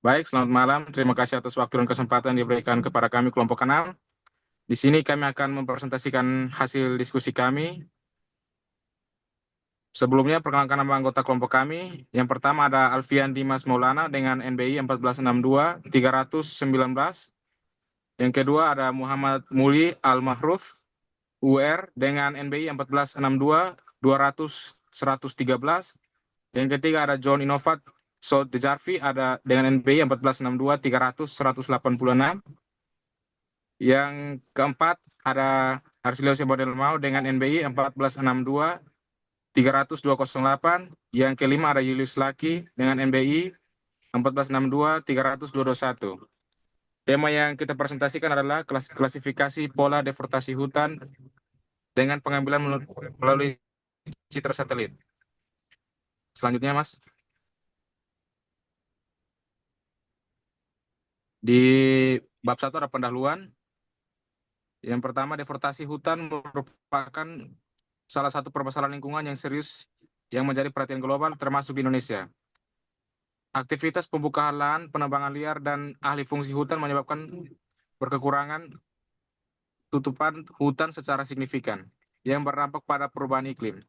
Baik, selamat malam. Terima kasih atas waktu dan kesempatan yang diberikan kepada kami kelompok 6. Di sini kami akan mempresentasikan hasil diskusi kami. Sebelumnya, perkenalkan nama anggota kelompok kami. Yang pertama ada Alfian Dimas Maulana dengan NBI 1462-319. Yang kedua ada Muhammad Muli Al-Mahruf UR dengan NBI 1462-200-113. Yang ketiga ada John Innovat Saud Dejarvi ada dengan NBI 1462-300-186. Yang keempat ada Arsilio Sebodel Mau dengan NBI 1462-300-208. Yang kelima ada Julius Laki dengan NBI 1462-300-221. Tema yang kita presentasikan adalah klasifikasi pola deforestasi hutan dengan pengambilan melalui citra satelit. Selanjutnya, Mas. Di bab 1 ada pendahuluan. Yang pertama, deforestasi hutan merupakan salah satu permasalahan lingkungan yang serius yang menjadi perhatian global termasuk di Indonesia. Aktivitas pembukaan lahan, penebangan liar, dan alih fungsi hutan menyebabkan berkekurangan tutupan hutan secara signifikan yang berdampak pada perubahan iklim.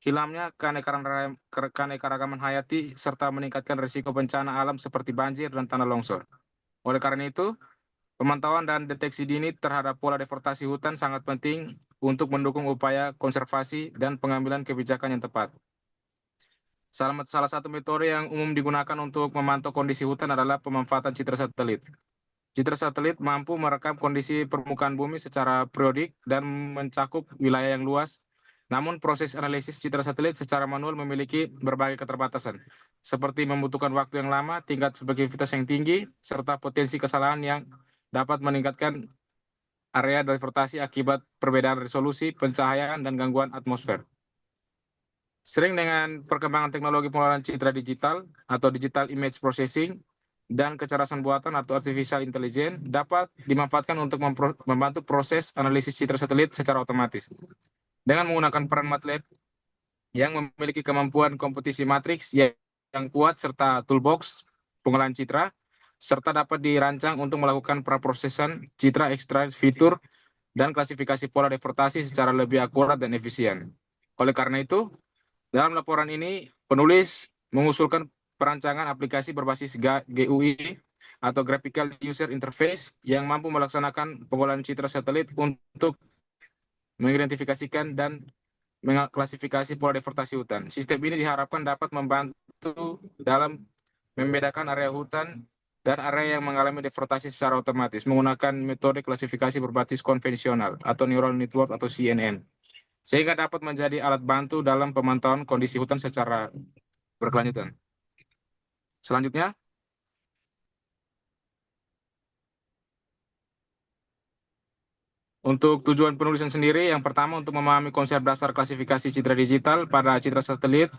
Hilangnya keanekaragaman hayati serta meningkatkan risiko bencana alam seperti banjir dan tanah longsor. Oleh karena itu, pemantauan dan deteksi dini terhadap pola deforestasi hutan sangat penting untuk mendukung upaya konservasi dan pengambilan kebijakan yang tepat. Salah satu metode yang umum digunakan untuk memantau kondisi hutan adalah pemanfaatan citra satelit. Citra satelit mampu merekam kondisi permukaan bumi secara periodik dan mencakup wilayah yang luas. Namun proses analisis citra satelit secara manual memiliki berbagai keterbatasan, seperti membutuhkan waktu yang lama, tingkat subjektivitas yang tinggi, serta potensi kesalahan yang dapat meningkatkan area deforestasi akibat perbedaan resolusi, pencahayaan, dan gangguan atmosfer. Sering dengan perkembangan teknologi pengolahan citra digital atau digital image processing dan kecerdasan buatan atau artificial intelligence dapat dimanfaatkan untuk membantu proses analisis citra satelit secara otomatis. Dengan menggunakan peran MATLAB yang memiliki kemampuan komputasi matriks yang kuat serta toolbox pengolahan citra, serta dapat dirancang untuk melakukan praprosesan citra, ekstraksi fitur, dan klasifikasi pola deforestasi secara lebih akurat dan efisien. Oleh karena itu, dalam laporan ini, penulis mengusulkan perancangan aplikasi berbasis GUI atau Graphical User Interface yang mampu melaksanakan pengolahan citra satelit untuk mengidentifikasikan dan mengklasifikasi pola deforestasi hutan. Sistem ini diharapkan dapat membantu dalam membedakan area hutan dan area yang mengalami deforestasi secara otomatis menggunakan metode klasifikasi berbasis konvensional atau Neural Network atau CNN, sehingga dapat menjadi alat bantu dalam pemantauan kondisi hutan secara berkelanjutan. Selanjutnya, untuk tujuan penulisan sendiri, yang pertama untuk memahami konsep dasar klasifikasi citra digital pada citra satelit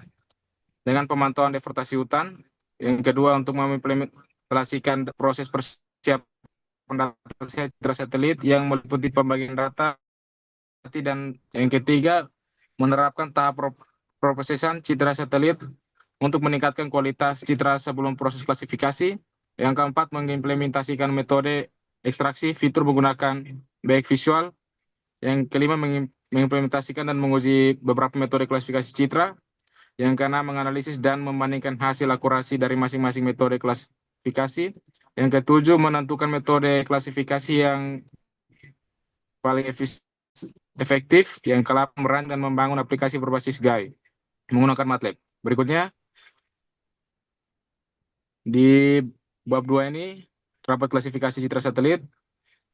dengan pemantauan deforestasi hutan. Yang kedua, untuk mengimplementasikan proses persiapan data citra satelit yang meliputi pembagian data. Dan yang ketiga, menerapkan tahap prosesan citra satelit untuk meningkatkan kualitas citra sebelum proses klasifikasi. Yang keempat, mengimplementasikan metode ekstraksi fitur menggunakan baik visual. Yang kelima, mengimplementasikan dan menguji beberapa metode klasifikasi citra. Yang keenam, menganalisis dan membandingkan hasil akurasi dari masing-masing metode klasifikasi. Yang ketujuh, menentukan metode klasifikasi yang paling efektif. Yang ke-8, merancang dan membangun aplikasi berbasis GUI menggunakan MATLAB. Berikutnya, di bab 2 ini terdapat klasifikasi citra satelit,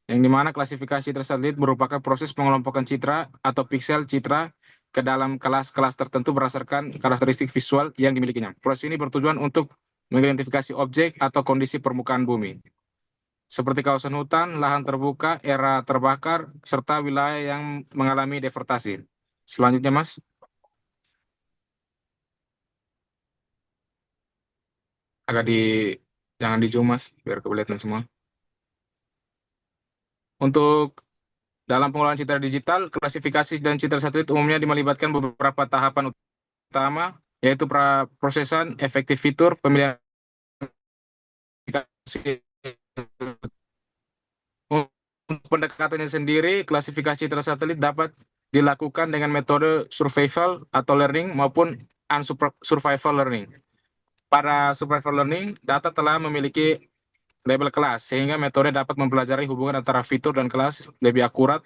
yang dimana klasifikasi citra satelit merupakan proses pengelompokan citra atau piksel citra ke dalam kelas-kelas tertentu berdasarkan karakteristik visual yang dimilikinya. Proses ini bertujuan untuk mengidentifikasi objek atau kondisi permukaan bumi, seperti kawasan hutan, lahan terbuka, era terbakar, serta wilayah yang mengalami deforestasi. Selanjutnya, Mas. Jangan di zoom, Mas, biar kelihatan semua. Untuk dalam pengolahan citra digital, klasifikasi dan citra satelit umumnya melibatkan beberapa tahapan utama, yaitu prosesan efektif fitur, pemilihan Untuk pendekatannya sendiri, klasifikasi citra satelit dapat dilakukan dengan metode survival atau learning maupun unsurvival learning. Pada survival learning, data telah memiliki label kelas, sehingga metode dapat mempelajari hubungan antara fitur dan kelas lebih akurat.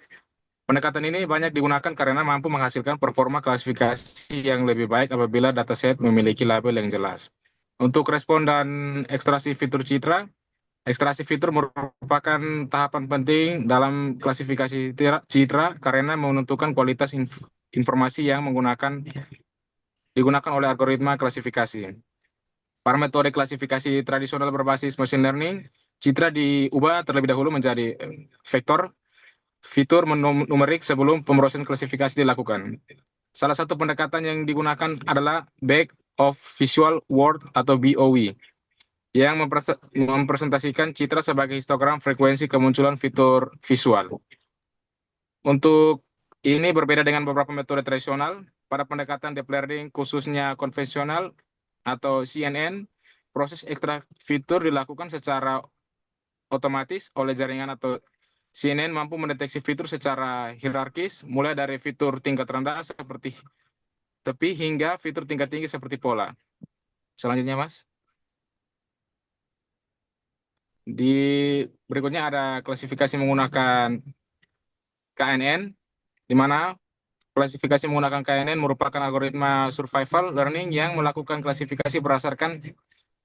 Pendekatan ini banyak digunakan karena mampu menghasilkan performa klasifikasi yang lebih baik apabila dataset memiliki label yang jelas. Untuk respon dan ekstraksi fitur citra, ekstraksi fitur merupakan tahapan penting dalam klasifikasi citra karena menentukan kualitas informasi yang digunakan oleh algoritma klasifikasi. Para metode klasifikasi tradisional berbasis machine learning, citra diubah terlebih dahulu menjadi vektor fitur numerik sebelum pemrosesan klasifikasi dilakukan. Salah satu pendekatan yang digunakan adalah Back of Visual Word atau BOW, yang mempresentasikan citra sebagai histogram frekuensi kemunculan fitur visual. Untuk ini berbeda dengan beberapa metode tradisional, pada pendekatan deep learning khususnya konvensional atau CNN, proses ekstrak fitur dilakukan secara otomatis oleh jaringan atau CNN mampu mendeteksi fitur secara hierarkis, mulai dari fitur tingkat rendah seperti tepi hingga fitur tingkat tinggi seperti pola. Selanjutnya, Mas. Di berikutnya ada klasifikasi menggunakan KNN, di mana klasifikasi menggunakan KNN merupakan algoritma survival learning yang melakukan klasifikasi berdasarkan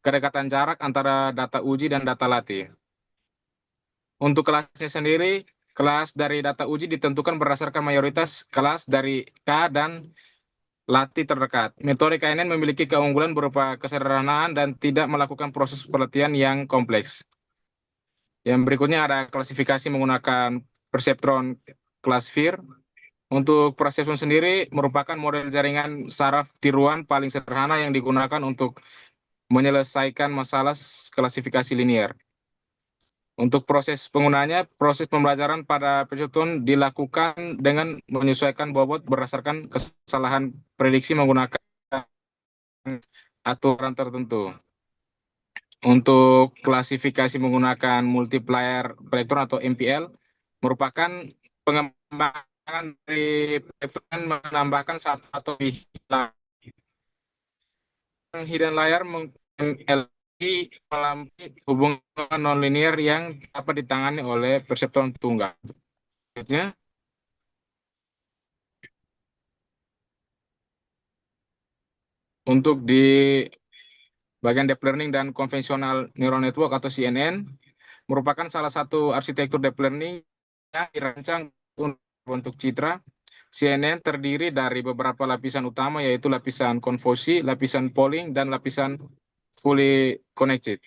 kedekatan jarak antara data uji dan data latih. Untuk kelasnya sendiri, kelas dari data uji ditentukan berdasarkan mayoritas kelas dari K dan latih terdekat. Metode KNN memiliki keunggulan berupa kesederhanaan dan tidak melakukan proses pelatihan yang kompleks. Yang berikutnya ada klasifikasi menggunakan perseptron classifier. Untuk perseptron sendiri merupakan model jaringan saraf tiruan paling sederhana yang digunakan untuk menyelesaikan masalah klasifikasi linear. Untuk proses penggunaannya, proses pembelajaran pada perseptron dilakukan dengan menyesuaikan bobot berdasarkan kesalahan prediksi menggunakan aturan tertentu. Untuk klasifikasi menggunakan multiplier elektron atau MPL merupakan pengembangan dari perseptron menambahkan satu atau lebih hidden layer MLI melalui hubungan nonlinear yang dapat ditangani oleh perseptron tunggal. Selanjutnya, untuk di bagian deep learning dan konvensional neural network atau CNN merupakan salah satu arsitektur deep learning yang dirancang untuk citra. CNN terdiri dari beberapa lapisan utama, yaitu lapisan konvolusi, lapisan polling, dan lapisan fully connected.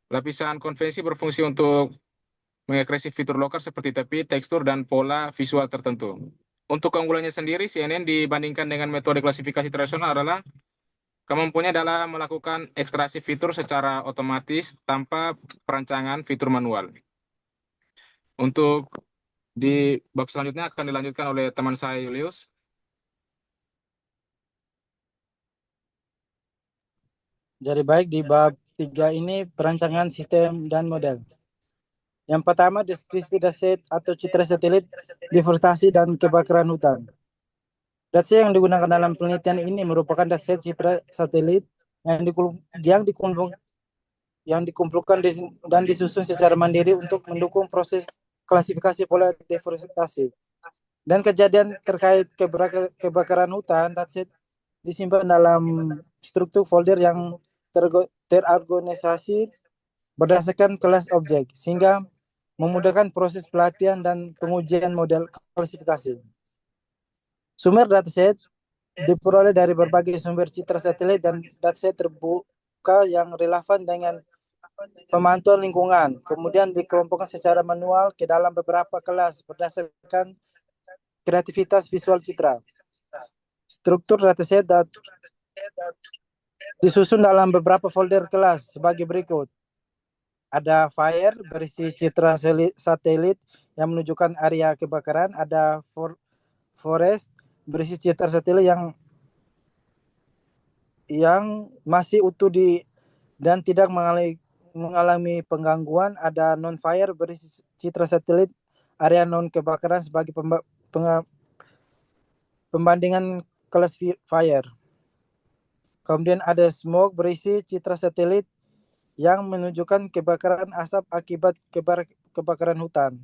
Lapisan konvensi berfungsi untuk mengekspresi fitur lokal seperti tepi, tekstur, dan pola visual tertentu. Untuk keunggulannya sendiri, CNN dibandingkan dengan metode klasifikasi tradisional adalah kemampuannya dalam melakukan ekstraksi fitur secara otomatis tanpa perancangan fitur manual. Untuk di bab selanjutnya akan dilanjutkan oleh teman saya Julius. Jadi baik, di bab 3 ini perancangan sistem dan model. Yang pertama, deskripsi dataset atau citra satelit, deforestasi dan kebakaran hutan. Dataset yang digunakan dalam penelitian ini merupakan dataset citra satelit yang dikumpulkan dan disusun secara mandiri untuk mendukung proses klasifikasi pola deforestasi. Dan kejadian terkait kebakaran hutan, dataset disimpan dalam struktur folder yang terorganisasi berdasarkan kelas objek, sehingga memudahkan proses pelatihan dan pengujian model klasifikasi. Sumber dataset diperoleh dari berbagai sumber citra satelit dan dataset terbuka yang relevan dengan pemantauan lingkungan, kemudian dikelompokkan secara manual ke dalam beberapa kelas berdasarkan kreativitas visual citra. Struktur dataset disusun dalam beberapa folder kelas sebagai berikut. Ada fire berisi citra satelit yang menunjukkan area kebakaran. Ada forest berisi citra satelit yang masih utuh dan tidak mengalami mengalami penggangguan, ada non-fire berisi citra satelit area non kebakaran sebagai pembandingan kelas fire. Kemudian ada smoke berisi citra satelit yang menunjukkan kebakaran asap akibat kebakaran hutan.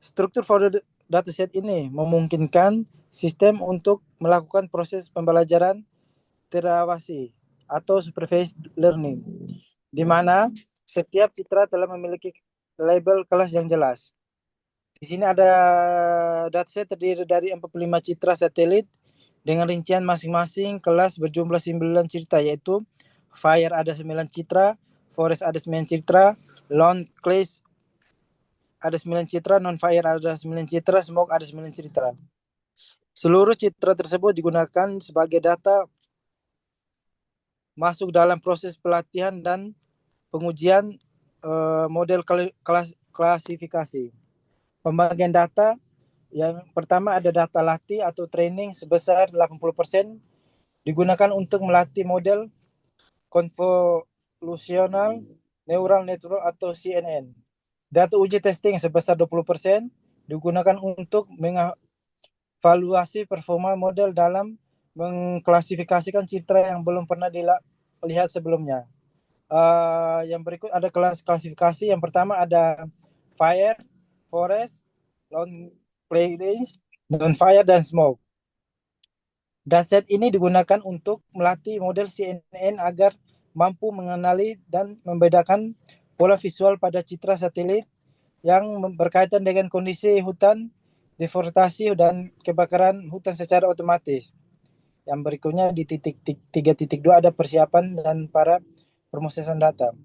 Struktur folder dataset ini memungkinkan sistem untuk melakukan proses pembelajaran terawasi atau supervised learning, di mana setiap citra telah memiliki label kelas yang jelas. Di sini ada dataset terdiri dari 45 citra satelit dengan rincian masing-masing kelas berjumlah 9 citra, yaitu fire ada 9 citra, forest ada 9 citra, lawn clays ada 9 citra, non-fire ada 9 citra, smoke ada 9 citra. Seluruh citra tersebut digunakan sebagai data masuk dalam proses pelatihan dan pengujian model klasifikasi. Pembagian data yang pertama ada data latih atau training sebesar 80% digunakan untuk melatih model konvolusional neural network atau CNN. Data uji testing sebesar 20% digunakan untuk mengevaluasi performa model dalam mengklasifikasikan citra yang belum pernah dilihat sebelumnya. Yang berikut ada kelas klasifikasi. Yang pertama ada fire, forest, lawn plains, non-fire, dan smoke. Dataset ini digunakan untuk melatih model CNN agar mampu mengenali dan membedakan pola visual pada citra satelit yang berkaitan dengan kondisi hutan, deforestasi, dan kebakaran hutan secara otomatis. Yang berikutnya di titik 3.2 ada persiapan dan para proses data.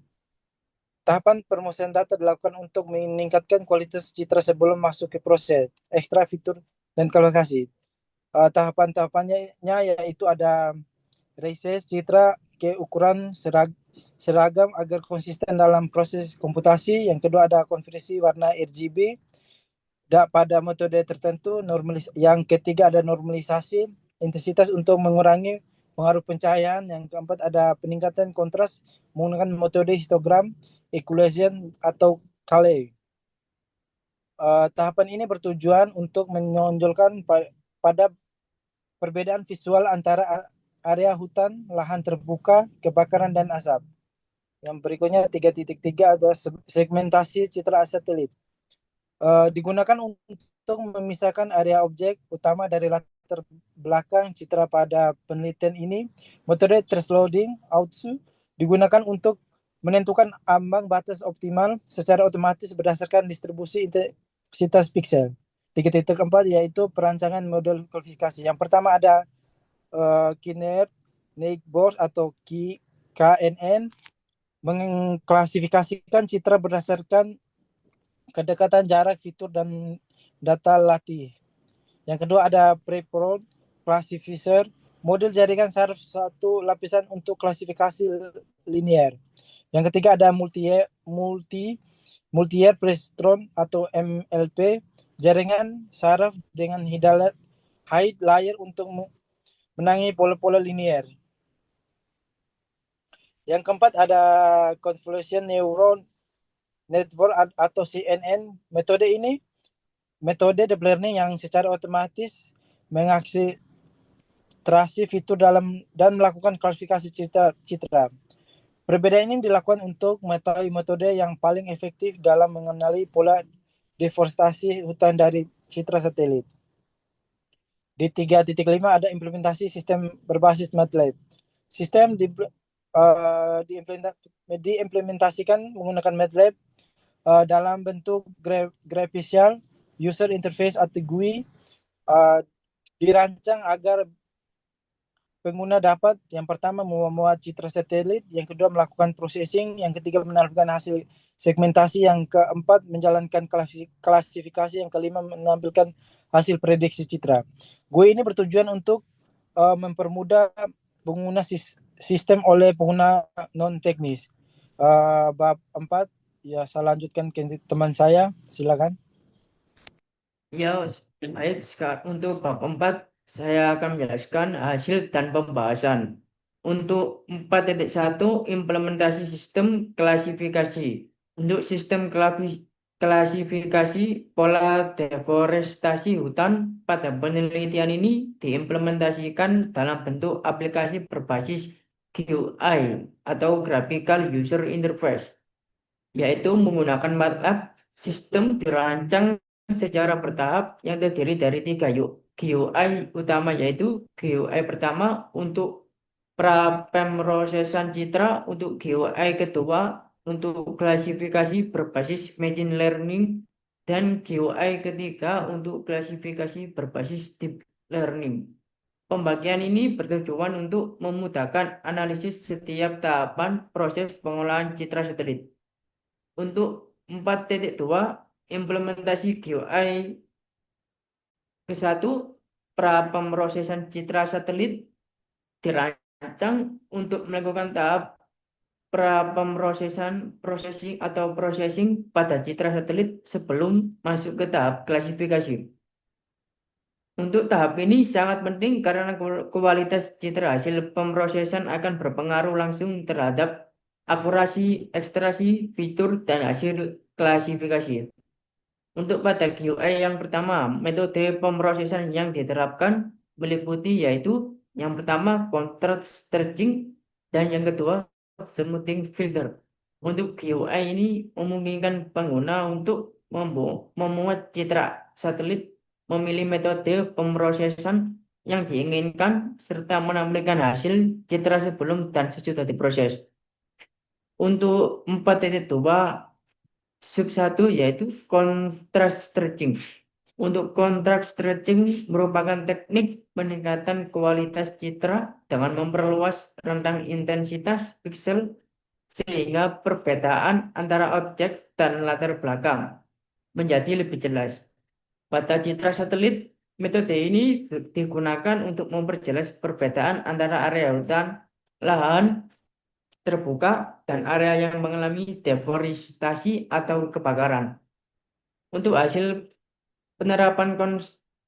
Tahapan permosian data dilakukan untuk meningkatkan kualitas citra sebelum masuk ke proses ekstra fitur dan kalkulasi. Tahapan-tahapannya yaitu ada resize citra ke ukuran seragam agar konsisten dalam proses komputasi. Yang kedua ada konversi warna RGB pada metode tertentu. Yang ketiga ada normalisasi intensitas untuk mengurangi pengaruh pencahayaan. Yang keempat ada peningkatan kontras menggunakan metode histogram, equalization, atau Calais. Tahapan ini bertujuan untuk menonjolkan pada perbedaan visual antara area hutan, lahan terbuka, kebakaran, dan asap. Yang berikutnya 3.3 ada segmentasi citra satelit. Digunakan untuk memisahkan area objek utama dari latar belakang citra. Pada penelitian ini, metode transloading outsu digunakan untuk menentukan ambang batas optimal secara otomatis berdasarkan distribusi intensitas pixel. 3.4 yaitu perancangan model kualifikasi. Yang pertama ada Kinect Neighbors atau KNN mengklasifikasikan citra berdasarkan kedekatan jarak, fitur, dan data latih. Yang kedua ada Preprod Classifier, model jaringan saraf satu lapisan untuk klasifikasi linear. Yang ketiga ada multi-year Prestron atau MLP, jaringan saraf dengan hide layer untuk menangani pola-pola linear. Yang keempat ada Convolution Neural Network atau CNN. Metode ini metode deep learning yang secara otomatis mengakselerasi fitur dalam dan melakukan klasifikasi citra. Perbedaan ini dilakukan untuk mengetahui metode yang paling efektif dalam mengenali pola deforestasi hutan dari citra satelit. Di 3.5 ada implementasi sistem berbasis MATLAB. Sistem diimplementasikan menggunakan MATLAB dalam bentuk graphical user interface atau GUI, dirancang agar pengguna dapat yang pertama memuat citra satelit, yang kedua melakukan processing, yang ketiga menampilkan hasil segmentasi, yang keempat menjalankan klasifikasi, yang kelima menampilkan hasil prediksi citra. GUI ini bertujuan untuk mempermudah pengguna sistem oleh pengguna non teknis. Bab 4 ya, saya lanjutkan ke teman saya, silakan. Ya, baik. Sekarang untuk bab 4 saya akan menjelaskan hasil dan pembahasan. Untuk 4.1 implementasi sistem klasifikasi. Untuk sistem klasifikasi pola deforestasi hutan pada penelitian ini diimplementasikan dalam bentuk aplikasi berbasis GUI atau Graphical User Interface, yaitu menggunakan MATLAB. Sistem dirancang secara bertahap yang terdiri dari 3 GUI utama, yaitu GUI pertama untuk pemrosesan citra, untuk GUI kedua untuk klasifikasi berbasis machine learning, dan GUI ketiga untuk klasifikasi berbasis deep learning. Pembagian ini bertujuan untuk memudahkan analisis setiap tahapan proses pengolahan citra satelit. Untuk 4.2 implementasi GUI ke-1 pemrosesan citra satelit dirancang untuk melakukan tahap processing pada citra satelit sebelum masuk ke tahap klasifikasi. Untuk tahap ini sangat penting karena kualitas citra hasil pemrosesan akan berpengaruh langsung terhadap akurasi ekstraksi, fitur, dan hasil klasifikasi. Untuk pada GUI yang pertama, metode pemrosesan yang diterapkan meliputi yaitu yang pertama contrast stretching dan yang kedua smoothing filter. Untuk GUI ini memungkinkan pengguna untuk memuat citra satelit, memilih metode pemrosesan yang diinginkan, serta menampilkan hasil citra sebelum dan sesudah diproses. Untuk 4.2 sub 1 yaitu contrast stretching. Untuk contrast stretching merupakan teknik peningkatan kualitas citra dengan memperluas rentang intensitas pixel sehingga perbedaan antara objek dan latar belakang menjadi lebih jelas. Pada citra satelit, metode ini digunakan untuk memperjelas perbedaan antara area hutan, lahan terbuka, dan area yang mengalami deforestasi atau kebakaran. Untuk hasil penerapan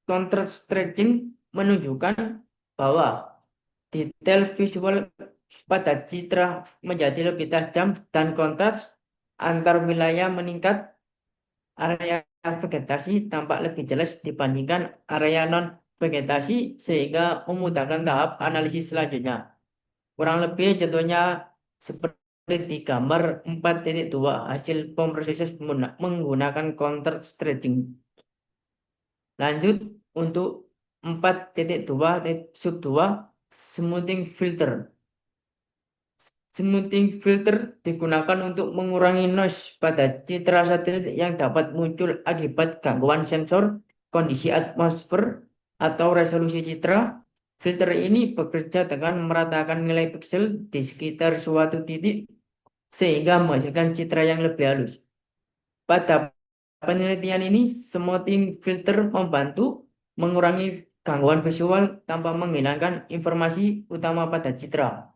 contrast stretching menunjukkan bahwa detail visual pada citra menjadi lebih tajam dan kontras antar wilayah meningkat. Area vegetasi tampak lebih jelas dibandingkan area non-vegetasi sehingga memudahkan tahap analisis selanjutnya. Kurang lebih contohnya seperti di gambar 4.2 hasil pemrosesan menggunakan contrast stretching. Lanjut untuk 4.2 sub 2 smoothing filter. Smoothing filter digunakan untuk mengurangi noise pada citra satelit yang dapat muncul akibat gangguan sensor, kondisi atmosfer, atau resolusi citra. Filter ini bekerja dengan meratakan nilai pixel di sekitar suatu titik sehingga menghasilkan citra yang lebih halus. Pada penelitian ini, smoothing filter membantu mengurangi gangguan visual tanpa menghilangkan informasi utama pada citra.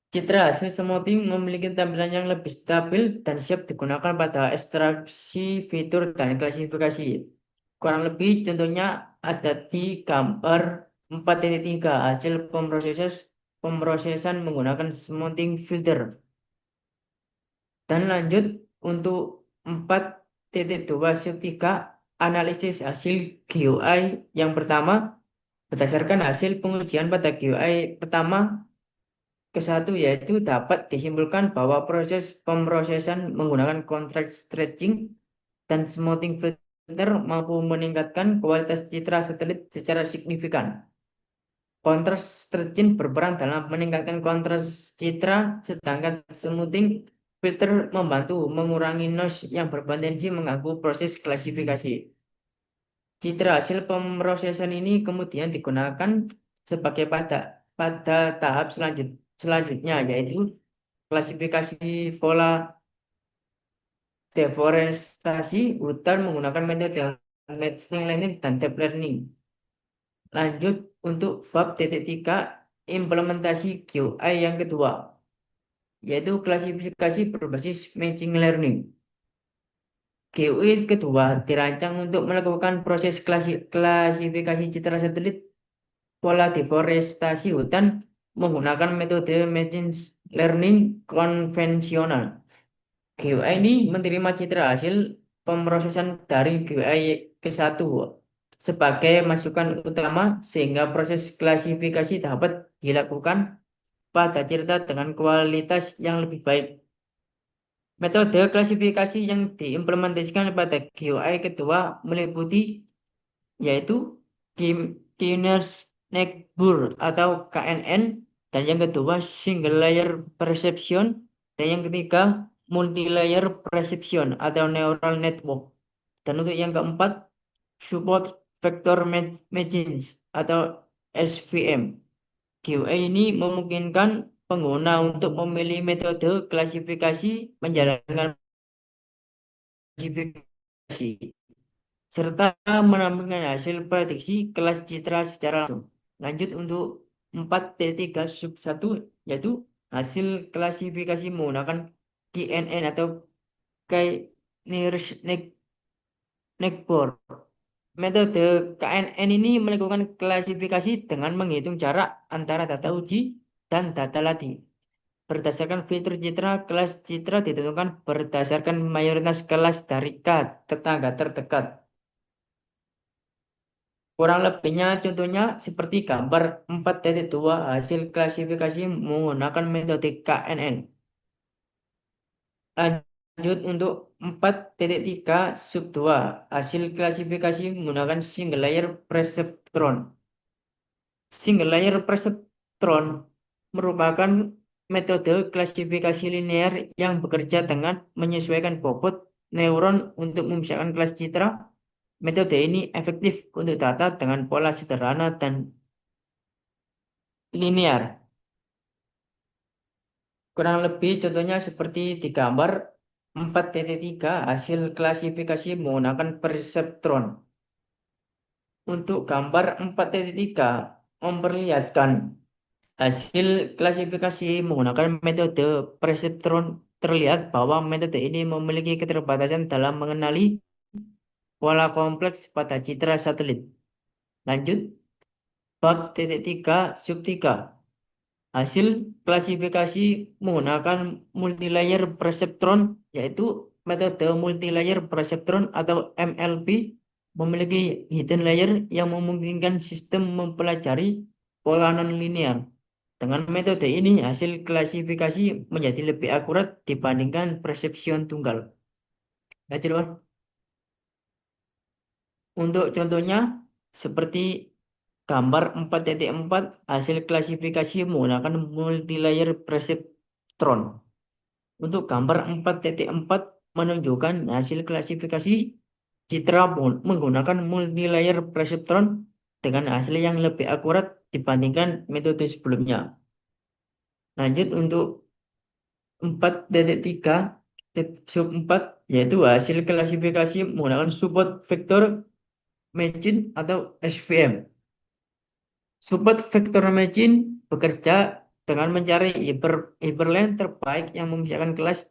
Citra hasil smoothing memiliki tampilan yang lebih stabil dan siap digunakan pada ekstraksi, fitur, dan klasifikasi. Kurang lebih contohnya ada di gambar 4.3 hasil pemrosesan menggunakan smoothing filter. Dan lanjut untuk 4.2 sub 3 analisis hasil GUI yang pertama. Berdasarkan hasil pengujian pada GUI pertama ke-1 yaitu dapat disimpulkan bahwa proses pemrosesan menggunakan contrast stretching dan smoothing filter mampu meningkatkan kualitas citra satelit secara signifikan. Contrast stretching berperan dalam meningkatkan kontras citra, sedangkan smoothing filter membantu mengurangi noise yang berpotensi mengganggu proses klasifikasi. Citra hasil pemrosesan ini kemudian digunakan sebagai pada tahap selanjutnya yaitu klasifikasi pola deforestasi hutan menggunakan metode machine learning dan deep learning. Lanjut untuk bab titik 3 implementasi GUI yang kedua yaitu klasifikasi berbasis machine learning. GUI kedua dirancang untuk melakukan proses klasifikasi citra satelit, pola deforestasi hutan, menggunakan metode machine learning konvensional. GUI ini menerima citra hasil pemrosesan dari GUI ke-1 sebagai masukan utama sehingga proses klasifikasi dapat dilakukan pada cerita dengan kualitas yang lebih baik. Metode klasifikasi yang diimplementasikan pada GUI kedua meliputi yaitu Knowledge Network atau KNN, dan yang kedua Single Layer Perception, dan yang ketiga Multi Layer Perception atau Neural Network, dan untuk yang keempat Support Vector Machines atau SVM. GUI ini memungkinkan pengguna untuk memilih metode klasifikasi, menjalankan klasifikasi, serta menampilkan hasil prediksi kelas citra secara langsung. Lanjut untuk 4.3 sub 1 yaitu hasil klasifikasi menggunakan KNN atau Knowledge Network. Metode KNN ini melakukan klasifikasi dengan menghitung jarak antara data uji dan data latih. Berdasarkan fitur citra, kelas citra ditentukan berdasarkan mayoritas kelas dari K tetangga terdekat. Kurang lebihnya contohnya seperti gambar 4.2 hasil klasifikasi menggunakan metode KNN. Lanjut untuk 4.3 sub 2 hasil klasifikasi menggunakan single layer perceptron. Single layer perceptron merupakan metode klasifikasi linear yang bekerja dengan menyesuaikan bobot neuron untuk memisahkan kelas citra. Metode ini efektif untuk data dengan pola sederhana dan linear. Kurang lebih contohnya seperti di gambar 4.3 hasil klasifikasi menggunakan perceptron. Untuk gambar 4.3 memperlihatkan hasil klasifikasi menggunakan metode perceptron. Terlihat bahwa metode ini memiliki keterbatasan dalam mengenali pola kompleks pada citra satelit. Lanjut, bab 3 sub 3. Hasil klasifikasi menggunakan multilayer perceptron, yaitu metode multilayer perceptron atau MLP memiliki hidden layer yang memungkinkan sistem mempelajari pola non-linear. Dengan metode ini, hasil klasifikasi menjadi lebih akurat dibandingkan perception tunggal. Lanjut, Mas. Untuk contohnya, seperti gambar 4.4 hasil klasifikasi menggunakan multilayer perceptron. Untuk gambar 4.4 menunjukkan hasil klasifikasi citra menggunakan multilayer perceptron dengan hasil yang lebih akurat dibandingkan metode sebelumnya. Lanjut untuk 4.3 sub 4 yaitu hasil klasifikasi menggunakan support vector machine atau SVM. Support vector machine bekerja dengan mencari hyperlink terbaik yang memisahkan kelas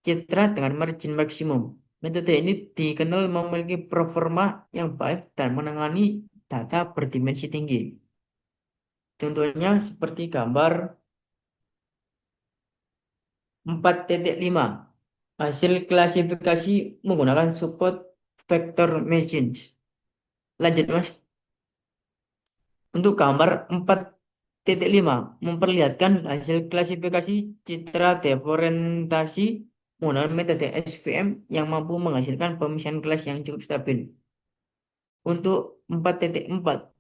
citra dengan margin maksimum. Metode ini dikenal memiliki performa yang baik dan menangani data berdimensi tinggi. Contohnya seperti gambar 4.5 hasil klasifikasi menggunakan support vector machines. Lanjut, Mas. Untuk gambar 4.5 memperlihatkan hasil klasifikasi citra deforestasi menggunakan metode SVM yang mampu menghasilkan pemisahan kelas yang cukup stabil. Untuk 4.4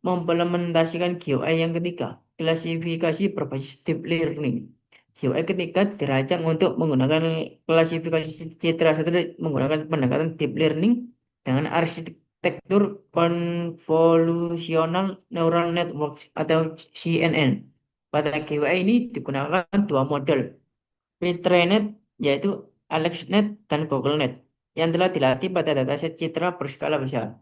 mengimplementasikan GUI yang ketiga, klasifikasi berbasis deep learning. GUI ketiga dirancang untuk menggunakan klasifikasi citra satelit menggunakan pendekatan deep learning dengan arsitektur convolutional neural network atau CNN. Pada GUI ini digunakan dua model, pre-trained yaitu AlexNet dan GoogleNet yang telah dilatih pada dataset citra berskala besar.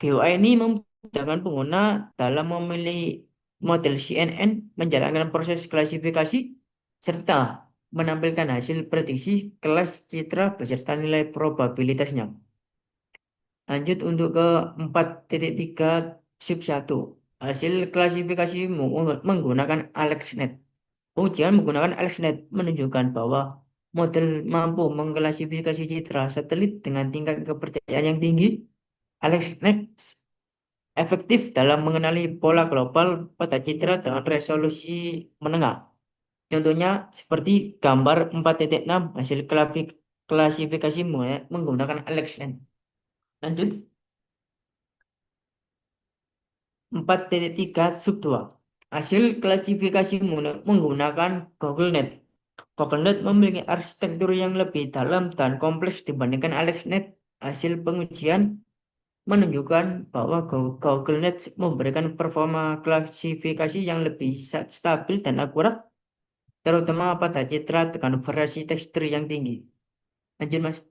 GUI ini memudahkan pengguna dalam memilih model CNN, menjalankan proses klasifikasi, serta menampilkan hasil prediksi kelas citra beserta nilai probabilitasnya. Lanjut untuk ke 4.3 sub 1. Hasil klasifikasi menggunakan AlexNet. Ujian menggunakan AlexNet menunjukkan bahwa model mampu mengklasifikasi citra satelit dengan tingkat kepercayaan yang tinggi. AlexNet efektif dalam mengenali pola global pada citra dengan resolusi menengah. Contohnya seperti gambar 4.6 hasil klasifikasi menggunakan AlexNet. Lanjut. 4.3 sub 2. Hasil klasifikasi menggunakan GoogleNet. GoogleNet memiliki arsitektur yang lebih dalam dan kompleks dibandingkan AlexNet. Hasil pengujian menunjukkan bahwa GoogleNet memberikan performa klasifikasi yang lebih stabil dan akurat, terutama pada citra dengan variasi tekstur yang tinggi. Lanjut, Mas.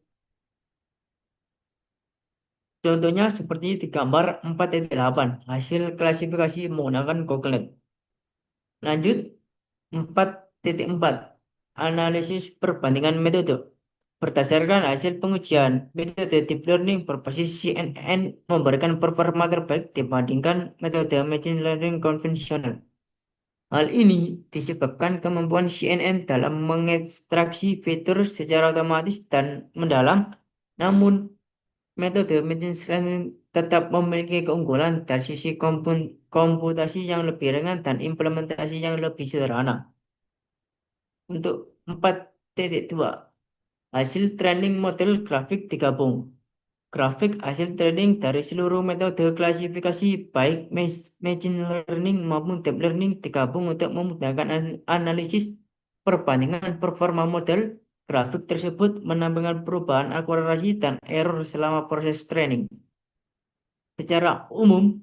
Contohnya seperti di gambar 4.8, hasil klasifikasi menggunakan GoogleNet. Lanjut, 4.4, analisis perbandingan metode. Berdasarkan hasil pengujian, metode deep learning berbasis CNN memberikan performa terbaik dibandingkan metode machine learning konvensional. Hal ini disebabkan kemampuan CNN dalam mengekstraksi fitur secara otomatis dan mendalam, namun metode machine learning tetap memiliki keunggulan dari sisi komputasi yang lebih ringan dan implementasi yang lebih sederhana. Untuk 4.2, hasil training model grafik digabung. Grafik hasil training dari seluruh metode klasifikasi baik machine learning maupun deep learning digabung untuk memudahkan analisis perbandingan performa model. Grafik tersebut menampilkan perubahan akurasi dan error selama proses training. Secara umum,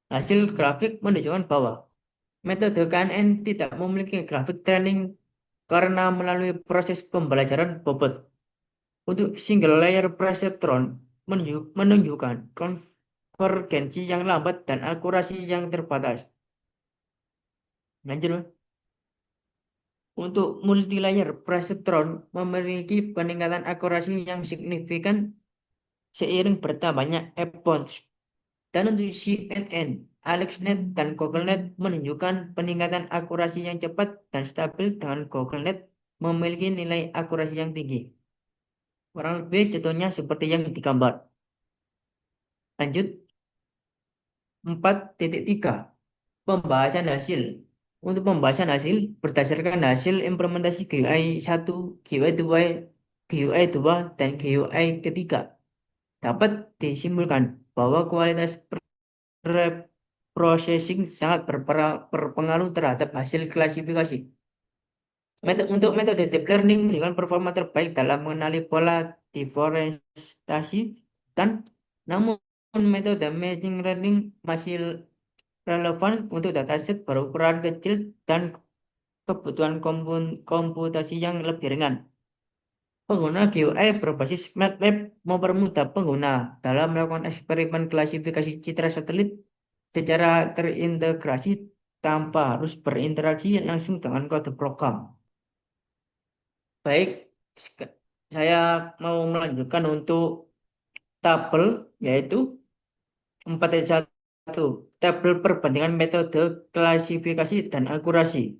hasil grafik menunjukkan bahwa metode KNN tidak memiliki grafik training karena melalui proses pembelajaran bobot. Untuk single layer perceptron menunjukkan konvergensi yang lambat dan akurasi yang terbatas. Lanjut. Untuk multi-layer perceptron memiliki peningkatan akurasi yang signifikan seiring bertambahnya epoch. Dan untuk CNN, AlexNet dan GoogleNet menunjukkan peningkatan akurasi yang cepat dan stabil dengan GoogleNet memiliki nilai akurasi yang tinggi. Kurang lebih contohnya seperti yang digambar. Lanjut. 4.3, pembahasan hasil. Untuk pembahasan hasil berdasarkan hasil implementasi GUI 1, GUI 2, GUI 2, dan GUI ketiga, dapat disimpulkan bahwa kualitas processing sangat berpengaruh terhadap hasil klasifikasi. Untuk metode deep learning menunjukkan performa terbaik dalam mengenali pola deforestasi, namun metode machine learning masih relevan untuk dataset berukuran kecil dan kebutuhan komputasi yang lebih ringan. Pengguna GUI berbasis MATLAB mempermudah pengguna dalam melakukan eksperimen klasifikasi citra satelit secara terintegrasi tanpa harus berinteraksi langsung dengan kode program. Baik, saya mau melanjutkan untuk tabel, yaitu 4.1, tabel perbandingan metode klasifikasi dan akurasi.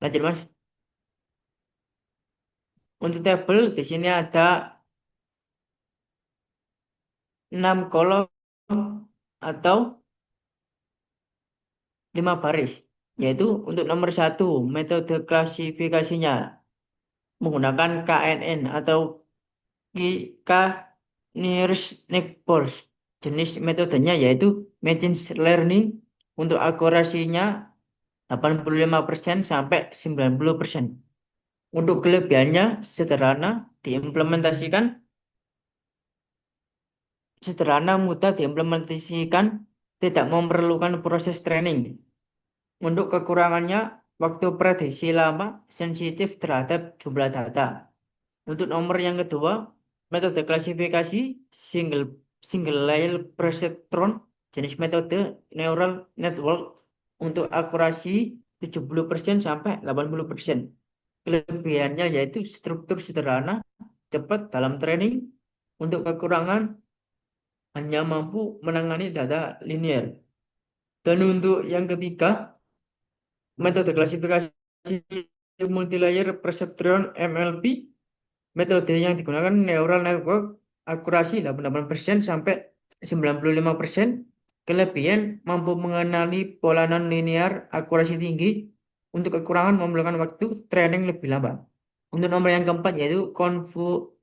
Lanjut, Mas. Untuk tabel di sini ada 6 kolom atau 5 baris, yaitu untuk nomor 1 metode klasifikasinya menggunakan KNN atau K-nearest neighbors. Jenis metodenya yaitu machine learning. Untuk akurasinya 85% sampai 90%. Untuk kelebihannya sederhana, mudah diimplementasikan, tidak memerlukan proses training. Untuk kekurangannya, waktu prediksi lama, sensitif terhadap jumlah data. Untuk nomor yang kedua, metode klasifikasi single layer perceptron, jenis metode neural network. Untuk akurasi 70% sampai 80%. Kelebihannya yaitu struktur sederhana, cepat dalam training. Untuk kekurangan, hanya mampu menangani data linear. Dan untuk yang ketiga, metode klasifikasi multilayer perceptron MLP. Metode yang digunakan neural network akurasi 88% sampai 95%. Kelebihan mampu mengenali pola non-linear akurasi tinggi. Untuk kekurangan memerlukan waktu training lebih lama. Untuk nomor yang keempat yaitu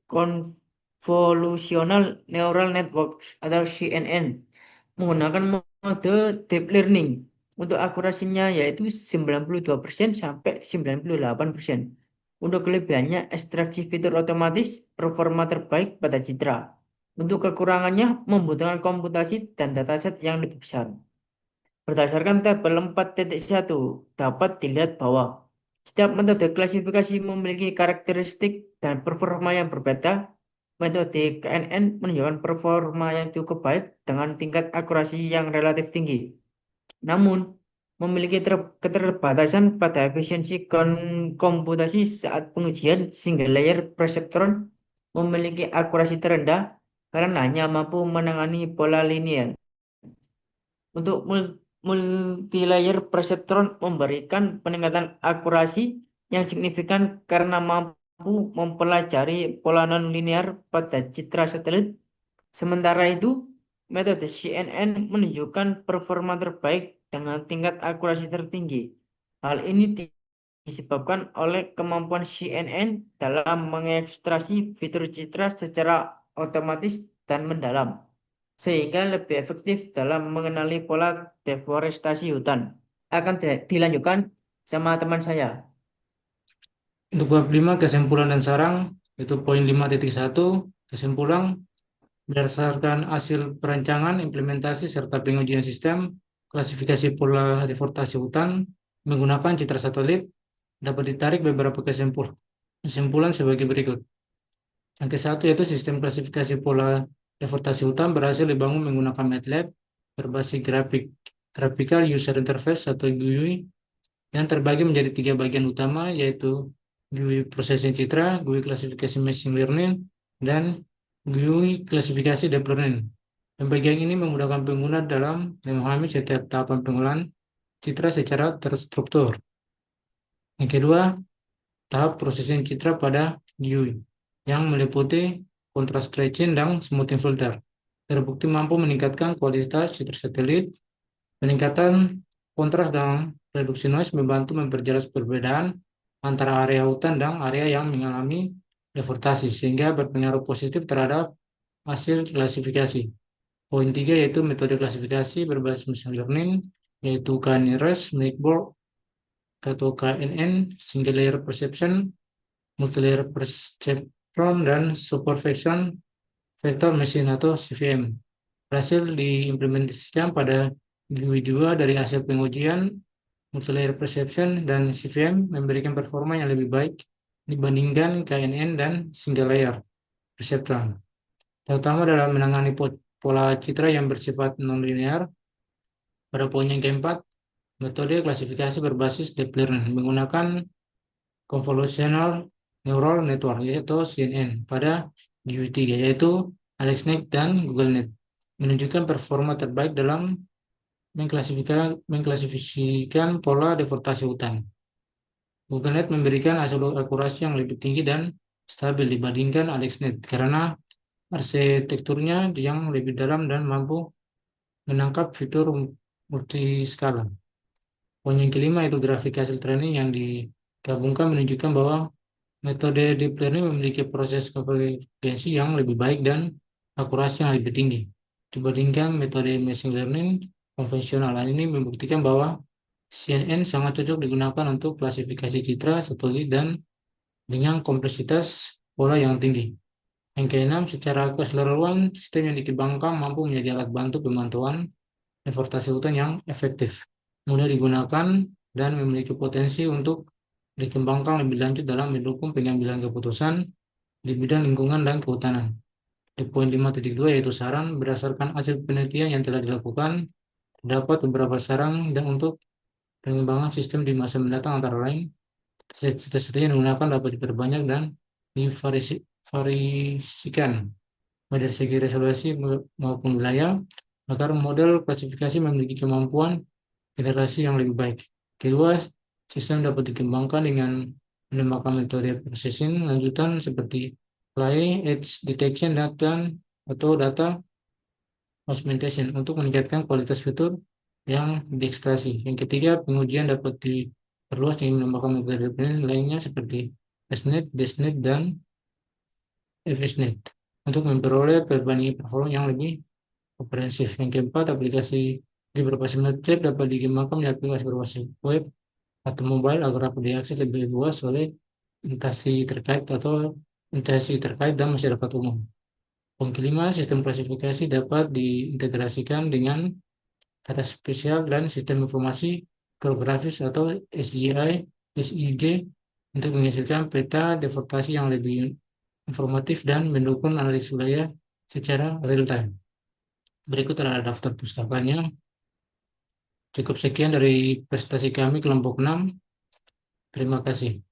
convolutional neural network atau CNN menggunakan mode deep learning. Untuk akurasinya yaitu 92% sampai 98%. Untuk kelebihannya, ekstraksi fitur otomatis, performa terbaik pada citra. Untuk kekurangannya, membutuhkan komputasi dan dataset yang lebih besar. Berdasarkan tabel 4.1, dapat dilihat bahwa setiap metode klasifikasi memiliki karakteristik dan performa yang berbeda. Metode KNN menunjukkan performa yang cukup baik dengan tingkat akurasi yang relatif tinggi. Namun, memiliki keterbatasan pada efisiensi komputasi saat pengujian. Single layer perceptron memiliki akurasi terendah karena hanya mampu menangani pola linear. Untuk multilayer perceptron memberikan peningkatan akurasi yang signifikan karena mampu mempelajari pola non-linear pada citra satelit. Sementara itu, metode CNN menunjukkan performa terbaik dengan tingkat akurasi tertinggi. Hal ini disebabkan oleh kemampuan CNN dalam mengekstraksi fitur citra secara otomatis dan mendalam, sehingga lebih efektif dalam mengenali pola deforestasi hutan. Akan dilanjutkan sama teman saya. Untuk bab 5 kesimpulan dan sarang, itu poin 5.1, kesimpulan berdasarkan hasil perancangan, implementasi, serta pengujian sistem, klasifikasi pola deforestasi hutan menggunakan citra satelit, dapat ditarik beberapa kesimpulan sebagai berikut. Yang ke-1 yaitu sistem klasifikasi pola deforestasi hutan berhasil dibangun menggunakan MATLAB berbasis Graphical User Interface atau GUI yang terbagi menjadi 3 bagian utama, yaitu GUI processing citra, GUI klasifikasi machine learning, dan GUI klasifikasi deep learning. Pembagian ini memudahkan pengguna dalam memahami setiap tahapan pengolahan citra secara terstruktur. Yang kedua, tahap processing citra pada GUI yang meliputi contrast stretching dan smoothing filter. Terbukti mampu meningkatkan kualitas citra satelit. Peningkatan kontras dan reduksi noise membantu memperjelas perbedaan antara area hutan dan area yang mengalami deforestasi, sehingga berpengaruh positif terhadap hasil klasifikasi. Poin 3 yaitu metode klasifikasi berbasis machine learning, yaitu KNRS, Makeboard, atau KNN, Single Layer Perception, Multilayer Perceptron, dan Supervision Vector Machine atau CVM. Berhasil diimplementasikan pada GUI 2 dari hasil pengujian. Multilayer Perception dan CVM memberikan performa yang lebih baik dibandingkan KNN dan Single Layer Perceptron, terutama dalam menangani pola citra yang bersifat non-linear. Pada poin yang keempat, metode klasifikasi berbasis deep learning menggunakan convolutional neural network yaitu CNN pada GUI 3, yaitu AlexNet dan GoogleNet, menunjukkan performa terbaik dalam mengklasifikasikan pola deforestasi hutan. GoogleNet memberikan hasil akurasi yang lebih tinggi dan stabil dibandingkan AlexNet karena arsitekturnya yang lebih dalam dan mampu menangkap fitur multiskala. Poin yang kelima itu grafik hasil training yang digabungkan menunjukkan bahwa metode deep learning memiliki proses konvergensi yang lebih baik dan akurasi yang lebih tinggi dibandingkan metode machine learning konvensional. Hal ini membuktikan bahwa CNN sangat cocok digunakan untuk klasifikasi citra satelit dan dengan kompleksitas pola yang tinggi. Yang keenam, secara keseluruhan, sistem yang dikembangkan mampu menjadi alat bantu pemantauan deforestasi hutan yang efektif, mudah digunakan, dan memiliki potensi untuk dikembangkan lebih lanjut dalam mendukung pengambilan keputusan di bidang lingkungan dan kehutanan. Di poin 5.2 yaitu saran, berdasarkan hasil penelitian yang telah dilakukan, terdapat beberapa saran dan untuk pengembangan sistem di masa mendatang, antara lain cita-cita yang digunakan dapat diperbanyak dan divariasikan baik dari segi resolusi maupun wilayah, agar model klasifikasi memiliki kemampuan generasi yang lebih baik. Kedua, sistem dapat dikembangkan dengan mengembangkan metode processing lanjutan seperti fly, edge detection, atau data augmentation untuk meningkatkan kualitas fitur yang diekstraksi. Yang ketiga, pengujian dapat diperluas dengan menambahkan metode lainnya seperti SNET, DSNET, dan FSNET untuk memperoleh perbandingan performa yang lebih komprehensif. Yang keempat, aplikasi di berbasis web dapat dikembangkan menjadi aplikasi berbasis web atau mobile agar dapat diakses lebih luas oleh instansi terkait dan masyarakat umum. Yang kelima, sistem klasifikasi dapat diintegrasikan dengan data spesial dan sistem informasi geografis atau SIG untuk menghasilkan peta deforestasi yang lebih informatif dan mendukung analisis wilayah secara real time. Berikut adalah daftar pustakanya. Cukup sekian dari presentasi kami kelompok 6. Terima kasih.